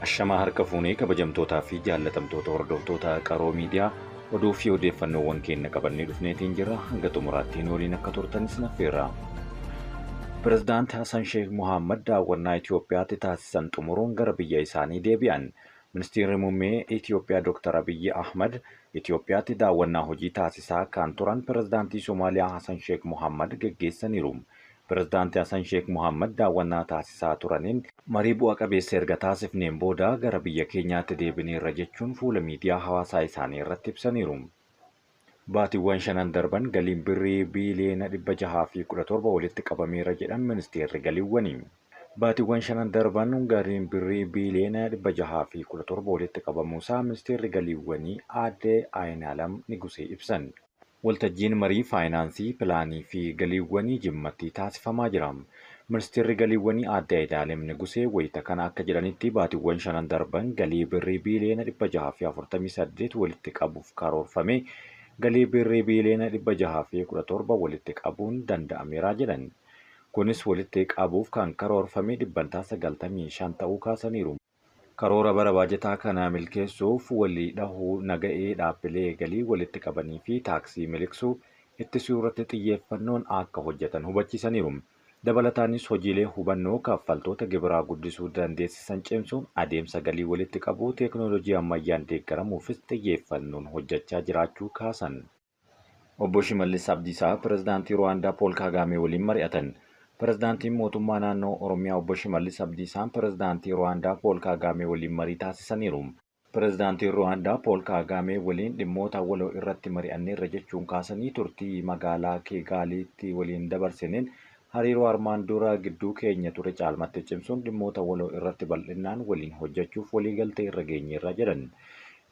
Ashamaa harka fuunee kabajamtootaa fi jaallatamtoota hordoftoota qaroo miidiyaa oduu fi odeeffannoowwan keenya qabannee dhufneetiin jirra. Hanga xumuraattiin waliin akka turtanis naffeerra. Pireezidaantii Hassan Sheikh Mohaammed daawwannaa Itoophiyaatti taasisan xumuruun gara biyya isaanii deebi'an. Ministeerri muummee Itoophiyaa Dr. Abiyyi Ahmad Itoophiyaatti daawwannaa hojii taasisaa kan turan pireezidaantii Somaaliyaa Hassan Sheikh Mohaammed geggeessaniiru. Pireezidaantii Hassan Sheikh Mohaammed daawwannaa taasisaa turaniin marii bu'a qabeessa erga taasifneen booda gara biyya keenyaatti deebineerra jechuun fuula miidiyaa hawaasaa isaanii irratti ibsaniiru. Baatiiwwan 5 darban galiin birrii biiliyoona 617 walitti qabameera jedhan ministeerri galiiwwanii. Baatiiwwan 5 darban galiin birrii biiliyoona 617 walitti qabamuusaa ministeerri galiiwwanii aadde Ayinaalam Nigusee ibsan. Waltajjiin marii faayinaansii, pilaanii fi galiiwwanii Jimmatti taasifamaa jira. Ministeerri galiiwwanii aadde Ayinaalam Nigusee wayita kana akka jedhanitti baatiiwwan 5 darban galii birrii biiliyoona 648 walitti qabuuf karoorfame galii birrii biiliyoona 617 walitti qabuun danda'ameera jedhan. Kunis walitti qabuuf kan karoorfame 95% ta'uu kaasaniiru. Karoora bara baajataa kana milkeessuuf walii dhahuu naga'ee dhaabbilee galii walitti qabanii fi taaksii miliqsuu ittisuu irratti xiyyeeffannoon akka hojjetan hubachiisaniiru. Dabalataanis hojiilee hubannoo kaffaltoota gibiraa guddisuu dandeessisan cimsuun adeemsa galii walitti qabuu teekinooloojii ammayyaan deeggaramuufis xiyyeeffannoon hojjechaa jiraachuu kaasan. Obbo Shimallis Abdiisaa pireezidaantii Ruwaandaa Pool Kaagaamee waliin mari'atan. Pireezidaantiin mootummaa naannoo Oromiyaa Obbo Shimallis Abdiisaan pireezidaantii Ruwaandaa Pool Kaagaamee waliin marii taasisaniiru. Pireezidaantiin Ruwaandaa Pool Kaagaamee waliin dhimmoota waloo irratti mari'anneerra jechuun kaasanii turtii magaalaa Kigaaliitti waliin dabarsineen hariiroo armaan dura gidduu keenya ture caalmatti cimsuun dhimmoota waloo irratti bal'inaan waliin hojjechuuf waliigaltee irra geenyeerra jedhan.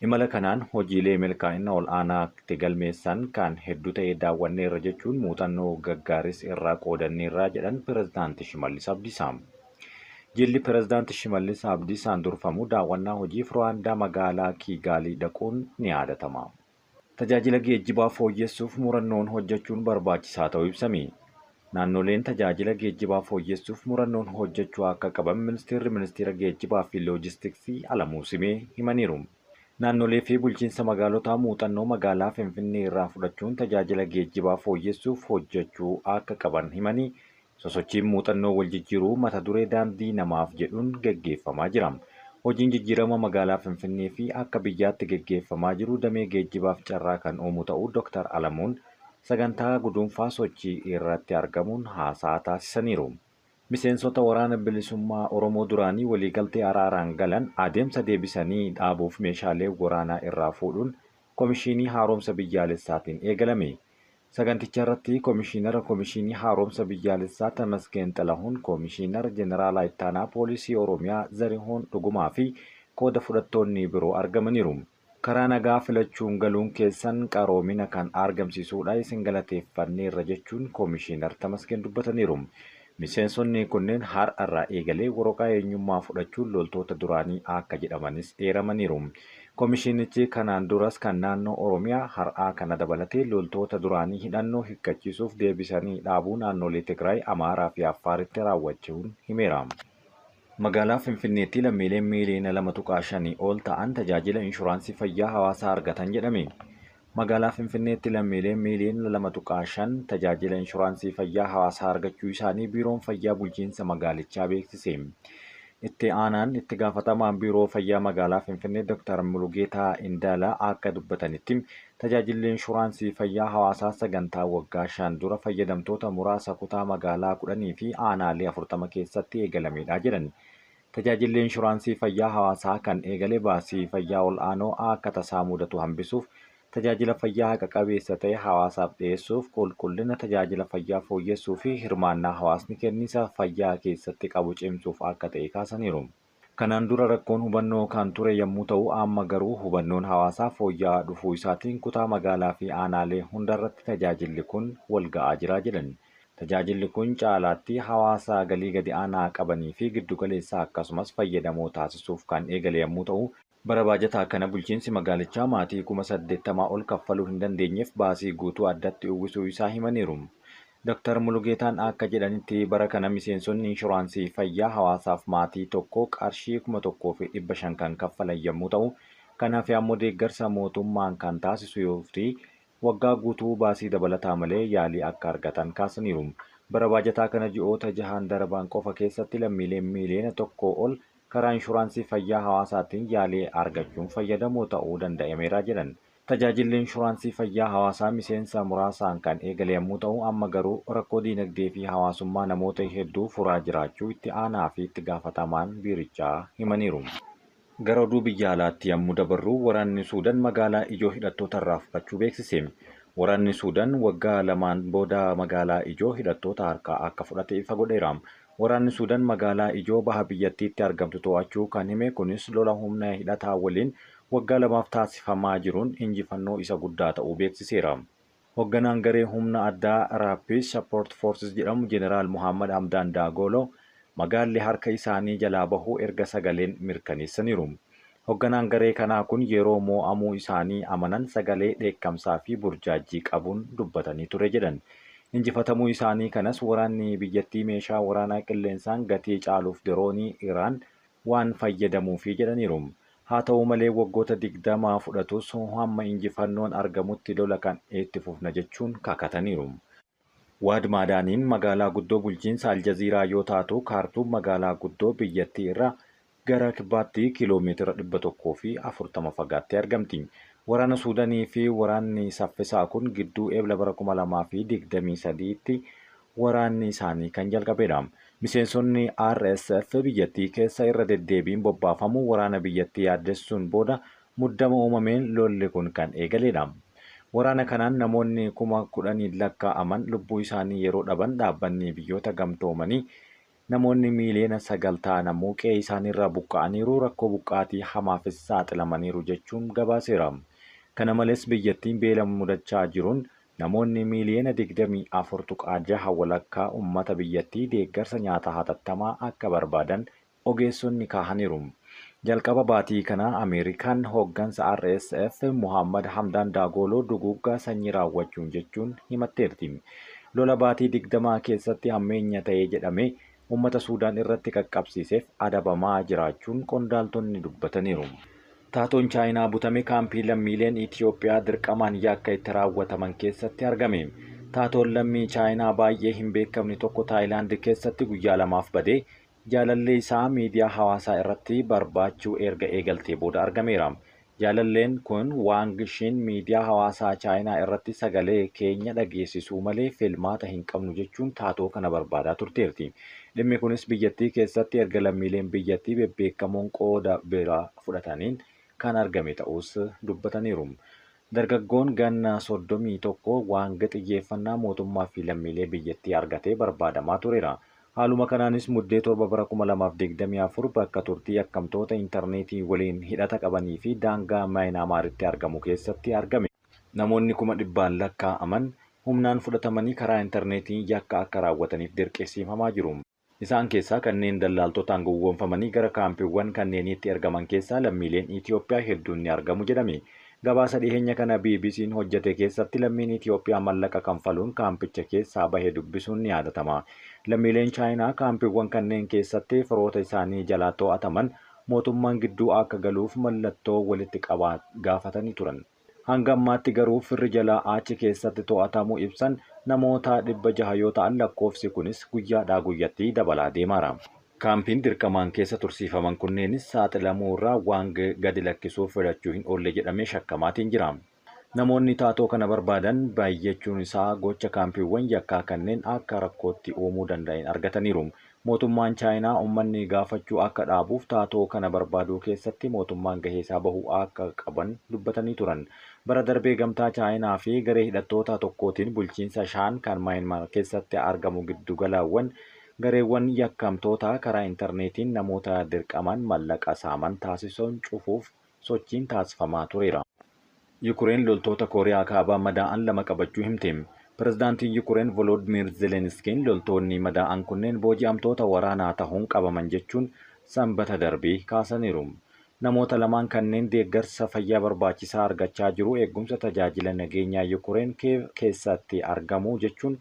Imala kanaan hojiilee milkaa'ina ol aanaatti galmeessan kan hedduu ta'e daawwanneerra jechuun muuxannoo gaggaaris irraa qoodanneerra jedhan pireezidaantii Shimallis Abdiisaa. Jilli pireezidaantii Shimallis Abdiisaan durfamu daawwannaa hojiif Ruwaandaa magaalaa Kiigaalii dhaquun ni yaadatama. Tajaajila geejjibaa fooyyessuuf murannoon hojjechuun barbaachisaa ta'uu ibsame. Naannoleen tajaajila geejjibaa fooyyessuuf murannoon hojjechuu akka qaban ministeera geejjibaa fi loojistiksii Alamuu Simee himaniiru. Naannolee fi bulchiinsa magaalotaa muuxannoo magaalaa Finfinnee irraa fudhachuun tajaajila geejjibaa fooyyessuuf hojjechuu akka qaban himanii sosochiin muuxannoo wal jijjiiruu mata duree daandii namaaf jedhuun geggeeffamaa jira. Hojiin jijjiirama magaalaa Finfinnee fi akka biyyaatti geggeeffamaa jiru damee geejjibaaf carraa kan uumu ta'uu Dr. Alamuun sagantaa guduunfaa sochii irratti argamuun haasaa taasisaniiru. Miseensota waraana bilisummaa Oromoo duraanii waliigaltee araaraan galan adeemsa deebisanii dhaabuuf meeshaalee waraanaa irraa fuudhuun Komishinii Haaromsa Biyyaalessaatiin eegalame. Saganticha irratti Komishinii Haaromsa Biyyaalessaa Tamasgeen Xalahuun, Komishinara Jeneraalaa Ittaanaa Poolisii Oromiyaa Zarihuun Dhugumaa fi qooda fudhattoonni biroo argamaniiru. Karaa nagaa filachuun galuun keessan qaroomina kan argamsiisuudha isin galateeffanneerra jechuun Komishinar Tamasgeen dubbataniiru. Miseensonni kunneen har'a irraa eegalee waraqaa eenyummaa fudhachuun loltoota duraanii akka jedhamanis eeramaniiru. Komishinichi kanaan duras kan naannoo Oromiyaa har'aa kana dabalatee loltoota duraanii hidhannoo hiikkachiisuuf deebisanii dhaabuu naannolee Tigraay, Amaaraa fi Affaaritti raawwachuun himeera. Magaalaa Finfinneetti lammiileen miiliyoona 2.5 ol ta'an tajaajila inshuraansii fayyaa hawaasaa argatan jedhame. Magaalaa Finfinneetti lammiileen miiliyoona 2.5 tajaajila inshuraansii fayyaa hawaasaa argachuu isaanii biiroon fayyaa bulchiinsa magaalichaa beeksise. Itti aanaan itti gaafatamaan biiroo fayyaa magaalaa Finfinnee Dr. Mulugeetaa Indaalaa akka dubbatanitti tajaajilli inshuraansii fayyaa hawaasaa sagantaa waggaa 5 dura fayyadamtoota muraasa kutaa magaalaa 10 fi aanaalee 40 keessatti eegalamedha jedhan. Tajaajilli inshuraansii fayyaa hawaasaa kan eegale baasii fayyaa ol aanoo akka tasaa mudatu hambisuuf tajaajila fayyaa haqa qabeessa ta'e hawaasaaf dhiyeessuuf qulqullina tajaajila fayyaa fooyyessuu fi hirmaannaa hawaasni kenniisa fayyaa keessatti qabu cimsuuf akka ta'e kaasaniiru. Kanaan dura rakkoon hubannoo kan ture yommuu ta'u amma garuu hubannoon hawaasaa fooyya'aa dhufuu isaatiin kutaa magaalaa fi aanaalee hundarratti tajaajilli kun wal ga'aa jira jedhan. Tajaajilli kun caalaatti hawaasa galii gadi aanaa qabanii fi giddugaleessaa akkasumas fayyadamoo taasisuuf kan eegale yommuu ta'u bara baajataa kana bulchiinsi magaalichaa maatii 80,000 ol kaffaluu hin dandeenyeef baasii guutuu addatti uwwisuu isaa himaniiru. Dr. Mulugeetaan akka jedhanitti bara kana miseensonni inshuraansii fayyaa hawaasaaf maatii tokko qarshii 1,500 kan kaffalan yommuu ta'u, kanaaf ammoo deeggarsa mootummaan kan taasisu yoo fi waggaa guutuu baasii dabalataa malee yaalii akka argatan kaasaniiru. Bara baajataa kana ji'oota 6 darban qofa keessatti lammiileen miiliyoona 1 ol karaa inshuraansii fayyaa hawaasaatiin yaalii argachuun fayyadamoo ta'uu danda'ameera jedhan. Tajaajilli inshuraansii fayyaa hawaasaa miseensa muraasaan kan eegale yommuu ta'u, amma garuu rakkoo diinagdee fi hawaasummaa namoota hedduu furaa jiraachuu itti aanaa fi itti gaafatamaan biirichaa himaniiru. Gara oduu biyya alaatti yommuu dabarru waraanni Suudaan magaalaa ijoo hidhattoota irraa fudhachuu beeksise. Waraanni Suudaan waggaa lamaan booda magaalaa ijoo hidhattoota harkaa akka fudhate ifa godheera. Waraanni Suudaan magaalaa ijoo baha biyyattiitti argamtu to'achuu kan hime kunis lola humna hidhataa waliin waggaa lamaaf taasifamaa jiruun injifannoo isa guddaa ta'uu beeksiseera. Hoogganaan garee humna addaa Rapid Support Forces jedhamu Jeneraal Muhammad Hamdaan Dagalo magaalli harka isaanii jalaa bahuu erga sagaleen mirkaneessaniiru. Hoogganaan garee kanaa kun yeroo moo'amuu isaanii amanan sagalee dheekkamsaa fi burjaajii qabuun dubbatanii ture jedhan. Injifatamuu isaanii kanas waraanni biyyattii meeshaa waraanaa qilleensaan gatii caaluuf diroonii Iraan waan fayyadamuufi jedhaniiru. Haa ta'u malee waggoota 20 fudhatus hamma injifannoon argamutti lola kan itti fufna jechuun kakataniiru. Waad Maadaaniin magaalaa guddoo bulchiinsa Aljaziiraa yoo taatu Kaartuum magaalaa guddoo biyyattii irraa gara kibbaatti kiiloomeetira 140 fagaattee argamti. Waraana Suudaanii fi waraanni saffisaa kun gidduu eebla bara 2023tti waraanni isaanii kan jalqabedha. Miseensonni RSF biyyattii keessa irra deddeebiin bobbaafamu waraana biyyattii yaaddessuun booda muddama uumameen lolli kun kan eegaledha. Waraana kanaan namoonni 10,000 lakkaa'aman lubbuu isaanii yeroo dhaban dhaabbanni biyyoota gamtoomanii namoonni miiliyoona 9 ta'an ammoo qe'ee isaaniirraa buqqa'aniiru rakkoo buqqaatii hamaafis saaxilamaniiru jechuun gabaaseera. Kana malees biyyattiin beela mudachaa jiruun namoonni miiliyoona 24.6 walakkaa uummata biyyattii deeggarsa nyaataa hatattamaa akka barbaadan ogeessonni kaahaniiru. Jalqaba baatii kana Ameerikaan hooggansa RSF Muhammad Hamdaan Dagalo duguuggaa sanyii raawwachuun jechuun himatteerti. Lola baatii 20 keessatti hammeenya ta'ee jedhamee uummata Suudaan irratti qaqqabsiiseef adabamaa jiraachuun qondaaltonni dubbataniiru. Taatoon Chaayinaa butame kaampii lammiileen Itiyoophiyaa dirqamaan yakka itti raawwataman keessatti argame. Taatoon lammii Chaayinaa baay'ee hin beekamne tokko Taayilaand keessatti guyyaa lamaaf badee jaalallee isaa miidiyaa hawaasaa irratti barbaachuu erga eegaltee booda argameera. Jaalalleen kun Waangishiin miidiyaa hawaasaa Chaayinaa irratti sagalee keenya dhageessisuu malee filmaata hin qabnu jechuun taatoo kana barbaadaa turteerti. Dhimmi kunis biyyattii keessatti erga lammiileen biyyattii bebbeekamoon qooda biraa fudhataniin kan argame ta'us dubbataniiru. Dargaggoon ganna 31 waanga xiyyeeffannaa mootummaa fi lammiilee biyyattii argatee barbaadamaa tureera. Haaluma kanaanis muddee 7 bara 2024 bakka turtii yakkamtoota intarneetii waliin hidhata qabanii fi daangaa Maayinaamaaritti argamu keessatti argame. Namoonni 100,000 lakkaa'aman humnaan fudhatamanii karaa intarneetii yakka akka raawwataniif dirqisiifamaa jiru. Isaan keessaa kanneen dallaaltotaan gowwoomfamanii gara kaampiiwwan kanneeniitti ergaman keessaa lammiileen Itiyoophiyaa hedduun ni argamu jedhame. Gabaasa dhiyeenya kana BBC'n hojjete keessatti lammiin Itiyoophiyaa mallaqa kanfaluun kaampicha keessaa bahee dubbisuun ni yaadatama. Lammiileen Chaayinaa kaampiiwwan kanneen keessatti firoota isaanii jalaa to'ataman mootummaan gidduu akka galuuf mallattoo walitti qabaa gaafatanii turan. Hanga ammaatti garuu firri jalaa achi keessatti to'atamuu ibsan namoota 600 yoo ta'an lakkoofsi kunis guyyaadhaa guyyatti dabalaa deemaara. Kaampiin dirqamaan keessa tursiifaman kunneenis saaxilamuu irraa waan gadi lakkisuuf fedhachuu hin oolle jedhamee shakkamaatiin jira. Namoonni taatoo kana barbaadan baay'achuun isaa gocha kaampiiwwan yakkaa kanneen akka rakkootti uumuu danda'an argataniiru. Mootummaan Chaayinaa uummanni gaafachuu akka dhaabuuf taatoo kana barbaaduu keessatti mootummaan gahee isaa bahuu akka qaban dubbatanii turan. Bara darbee gamtaa Chaayinaa fi garee hidhattoota tokkootiin bulchiinsa Shaan kan Maayinmaar keessatti argamu giddugalaawwan gareewwan yakkamtoota karaa intarneetiin namoota dirqaman mallaqa saaman taasisuun cufuuf sochiin taasifamaa tureera. Yukureen loltoota Kooriyaa kaabaa madaa'an 2 qabachuu himte. Pireezidaantiin Yukureen Volodimiir Zelenskiin loltoonni madaa'an kunneen booji'amtoota waraanaa ta'uun qabaman jechuun sanbata darbee kaasaniiru. Namoota lamaan kanneen deeggarsa fayyaa barbaachisaa argachaa jiru eegumsa tajaajila nageenyaa Yukureen keessatti argamu jechuun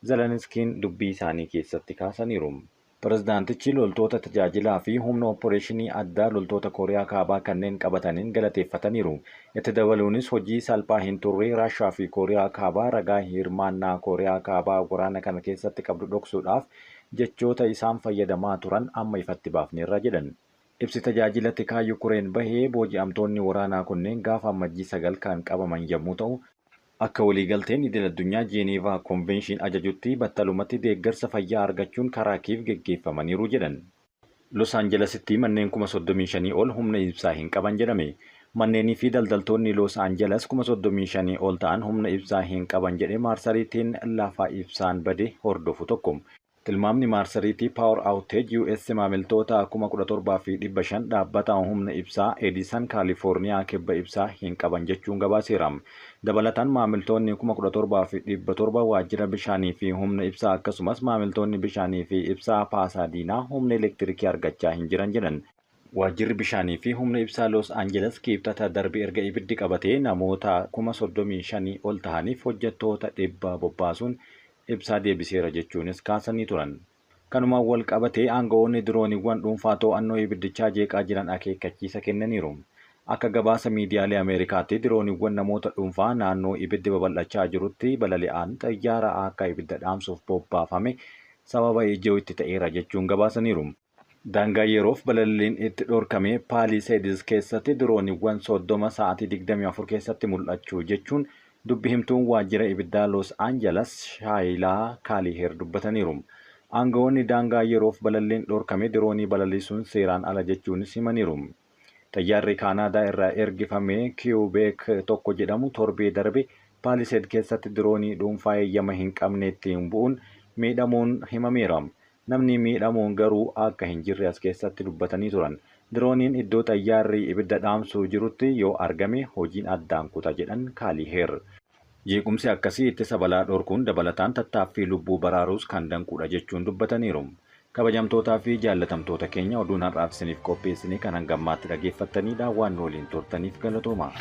Zelenskiin dubbii isaanii keessatti kaasaniiru. Pirezidaantichi loltoota tajaajilaa fi humna opporeeshinii addaa loltoota Kooriyaa Kaabaa kanneen qabataniin galateeffataniiru. Itti dabaluunis hojii salphaa hin turre Raashaa fi Kooriyaa Kaabaa ragaa hirmaannaa Kooriyaa Kaabaa waraana kana keessatti qabdu dhoksuudhaaf jechoota isaan fayyadamaa turan amma ifatti baafneerra jedhan. Ibsi tajaajila tikaa Yukureen bahee booji'amtoonni waraanaa kunneen gaafa amajjii 9 kan qabaman yommuu ta'u, akka waliigalteen idil addunyaa Jeeneevaa Konvenshin ajajutti battalumatti deeggarsa fayyaa argachuun karaa Kiiv geggeeffamaniiru jedhan. Los Aanjelesitti manneen 35,000 ol humna ibsaa hin qaban jedhame. Manneenii fi daldaltoonni Los Aanjeles 35,000 ol ta'an humna ibsaa hin qaban jedhe maarsariitiin lafa ibsaan bade hordofu tokko. Tilmaamni maarsariitii Power Outage US maamiltoota 17,500 dhaabbata humna ibsaa Edison Kaalifoorniyaa kibba ibsaa hin qaban jechuun gabaaseera. Dabalataan maamiltoonni 17,700 waajjira bishaanii fi humna ibsaa akkasumas maamiltoonni bishaanii fi ibsaa Paasaadiinaa humna elektirikii argachaa hin jiran jedhan. Waajjirri bishaanii fi humna ibsaa Los Aanjeles kibxata darbe erga ibiddi qabatee namoota 35,000 ol ta'aniif hojjettoota 100 bobbaasuun ibsaa deebiseera jechuunis kaasanii turan. Kanumaan wal qabatee aangawoonni dirooniiwwan dhuunfaa to'annoo ibiddichaa jeeqaa jiran akeekkachiisa kennaniiru. Akka gabaasa miidiyaalee Ameerikaatti dirooniiwwan namoota dhuunfaa naannoo ibiddi babal'achaa jirutti balali'an xayyaara akka ibidda dhaamsuuf bobbaafame sababa ijoo itti ta'eera jechuun gabaasaniiru. Daangaa yeroof balaliin itti dhorkame Paaliseedis keessatti dirooniiwwan 30 sa'aatii 24 keessatti mul'achuu jechuun dubbi himtuun waajjira ibiddaa Los Aanjeles Shaayilaa Kaaliheer dubbataniiru. Aangawoonni daangaa yeroof balaliin dhorkame diroonii balaliisuun seeraan ala jechuunis himaniiru. Xayyaarri Kaanaadaa irraa ergifame Kiiwbeek tokko jedhamu torbee darbe Paaliseed keessatti diroonii dhuunfaa eeyyama hin qabneettiin bu'uun miidhamuun himameera. Namni miidhamuun garuu akka hin jirre as keessatti dubbatanii turan. Dirooniin iddoo xayyaarri ibidda dhaamsuu jirutti yoo argame hojiin addaan kuta jedhan Kaaliheer. Jeequmsi akkasii ittisa balaa dhorkuun dabalataan tattaaffii lubbuu baraaruus kan danquudha jechuun dubbataniiru. Kabajamtootaa fi jaallatamtoota keenya oduun har'aaf isiniif qopheessine kan hangammaatti dhageeffattanii waan waliin turtaniif galatooma.